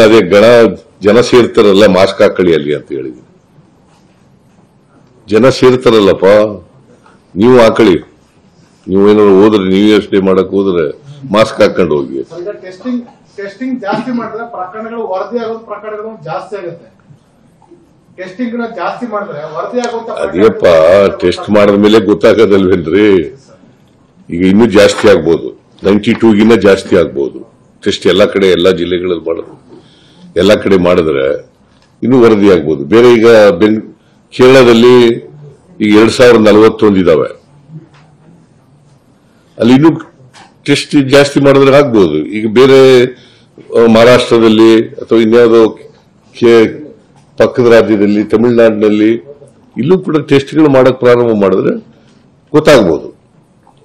ಅದೇ ಗಣ ಜನ ಸೇರ್ತಾರಲ್ಲ ಮಾಸ್ಕ್ ಹಾಕೊಳ್ಳಿ ಅಲ್ಲಿ ಅಂತ ಹೇಳಿದ್ವಿ. ಜನ ಸೇರ್ತಾರಲ್ಲಪ್ಪ, ನೀವು ಹಾಕೊಳ್ಳಿ. ನೀವು ಏನಾದ್ರು ಹೋದ್ರೆ, ನ್ಯೂ ಇಯರ್ಸ್ ಡೇ ಮಾಡಕ್ ಹೋದ್ರೆ ಮಾಸ್ಕ್ ಹಾಕೊಂಡು ಹೋಗಿ. ಟೆಸ್ಟಿಂಗ್ ಜಾಸ್ತಿ ಮಾಡಿದ್ರೆ ಪ್ರಕರಣಗಳು ವರದಿ ಆಗೋದು ಪ್ರಕರಣಗಳು ಜಾಸ್ತಿ ಆಗುತ್ತೆ. ಟೆಸ್ಟಿಂಗ್ ಜಾಸ್ತಿ ಮಾಡಿದ್ರೆ ವರದಿ ಆಗುವಂತ ಅದೇಪ್ಪ ಟೆಸ್ಟ್ ಮಾಡಿದ್ಮೇಲೆ ಗೊತ್ತಾಗೋದಲ್ವೇನ್ರಿ. ಈಗ ಇನ್ನೂ ಜಾಸ್ತಿ ಆಗ್ಬೋದು, 92ಗಿನ್ನ ಜಾಸ್ತಿ ಆಗ್ಬೋದು. ಟೆಸ್ಟ್ ಎಲ್ಲಾ ಕಡೆ ಎಲ್ಲಾ ಜಿಲ್ಲೆಗಳಲ್ಲಿ ಮಾಡೋದು, ಎಲ್ಲಾ ಕಡೆ ಮಾಡಿದ್ರೆ ಇನ್ನೂ ವರದಿ ಆಗ್ಬೋದು. ಬೇರೆ ಈಗ ಕೇರಳದಲ್ಲಿ ಈಗ 2041 ಇದಾವೆ, ಅಲ್ಲಿ ಇನ್ನೂ ಟೆಸ್ಟ್ ಜಾಸ್ತಿ ಮಾಡಿದ್ರೆ ಆಗ್ಬೋದು. ಈಗ ಬೇರೆ ಮಹಾರಾಷ್ಟ್ರದಲ್ಲಿ ಅಥವಾ ಇನ್ಯಾವುದೋ ಪಕ್ಕದ ರಾಜ್ಯದಲ್ಲಿ, ತಮಿಳುನಾಡಿನಲ್ಲಿ ಇಲ್ಲೂ ಕೂಡ ಟೆಸ್ಟ್ಗಳು ಮಾಡಕ್ ಪ್ರಾರಂಭ ಮಾಡಿದ್ರೆ ಗೊತ್ತಾಗ್ಬೋದು.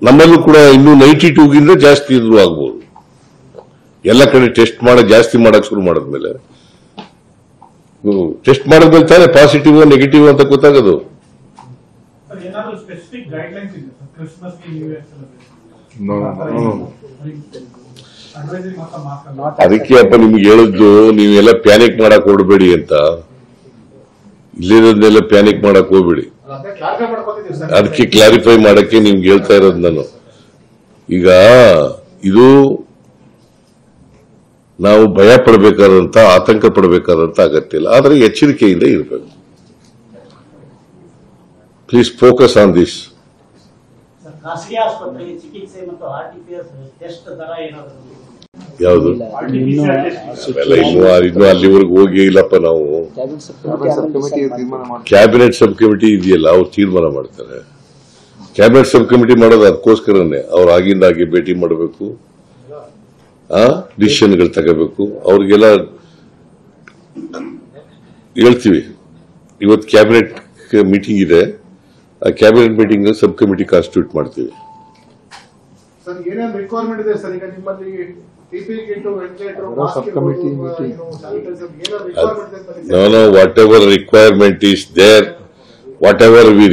ನಮ್ಮಲ್ಲೂ ಕೂಡ ಇನ್ನೂ 92ಗಿಂತ ಜಾಸ್ತಿ ಇದ್ರೂ ಆಗ್ಬೋದು. ಎಲ್ಲ ಕಡೆ ಟೆಸ್ಟ್ ಜಾಸ್ತಿ ಮಾಡಕ್ ಶುರು ಮಾಡಿದ್ಮೇಲೆ, ಟೆಸ್ಟ್ ಮಾಡಿದ್ಮೇಲೆ ತಾನೇ ಪಾಸಿಟಿವ್ ನೆಗೆಟಿವ್ ಅಂತ ಗೊತ್ತಾಗೋದು. ಅದಕ್ಕೆ ಅಪ್ಪ ನಿಮ್ಗೆ ಹೇಳಿದ್ದು, ನೀವೆಲ್ಲ ಪ್ಯಾನಿಕ್ ಮಾಡಕ್ ಹೊರಡಬೇಡಿ ಅಂತ. ಇಲ್ಲಿರೋದನ್ನೆಲ್ಲ ಪ್ಯಾನಿಕ್ ಮಾಡಕ್ ಹೋಗ್ಬೇಡಿ. ಅದಕ್ಕೆ ಕ್ಲಾರಿಫೈ ಮಾಡಕ್ಕೆ ನಿಮ್ಗೆ ಹೇಳ್ತಾ ಇರೋದು ನಾನು. ಈಗ ಇದು ನಾವು ಭಯ ಪಡಬೇಕಾದಂತ, ಆತಂಕ ಪಡಬೇಕಾದಂತ ಅಗತ್ಯ ಇಲ್ಲ, ಆದರೆ ಎಚ್ಚರಿಕೆಯಿಂದ ಇರಬೇಕು. Please focus on this. ಖಾಸಗಿ ಆಸ್ಪತ್ರೆಗೆ ಚಿಕಿತ್ಸೆ ಮತ್ತು ಆರ್ಟಿಪಿಎಸ್ ಟೆಸ್ಟ್ ದರ ಏನಾದರೂ ಯಾವುದು ಇನ್ನೂ ಅಲ್ಲಿವರೆಗೂ ಹೋಗಿ ಇಲ್ಲಪ್ಪ. ನಾವು ಕ್ಯಾಬಿನೆಟ್ ಸಬ್ ಕಮಿಟಿ ಇದೆಯಲ್ಲ, ಅವ್ರು ತೀರ್ಮಾನ ಮಾಡ್ತಾರೆ. ಕ್ಯಾಬಿನೆಟ್ ಸಬ್ ಕಮಿಟಿ ಮಾಡೋದು ಅದಕ್ಕೋಸ್ಕರನೇ. ಅವ್ರು ಆಗಿಂದಾಗೆ ಭೇಟಿ ಮಾಡಬೇಕು, ಡಿಸಿಷನ್ಗಳು ತಗೋಬೇಕು. ಅವ್ರಿಗೆಲ್ಲ ಹೇಳ್ತೀವಿ. ಇವತ್ತು ಕ್ಯಾಬಿನೆಟ್ ಮೀಟಿಂಗ್ ಇದೆ, ಆ cabinet meeting sub committee constitute ಮಾಡ್ತೀವಿ. ರಿಕ್ವೈರ್ಮೆಂಟ್ ಇದೆ ಸರ್ ಈಗ ನಿಮ್ಮಲ್ಲಿ? No, whatever requirement is there, whatever we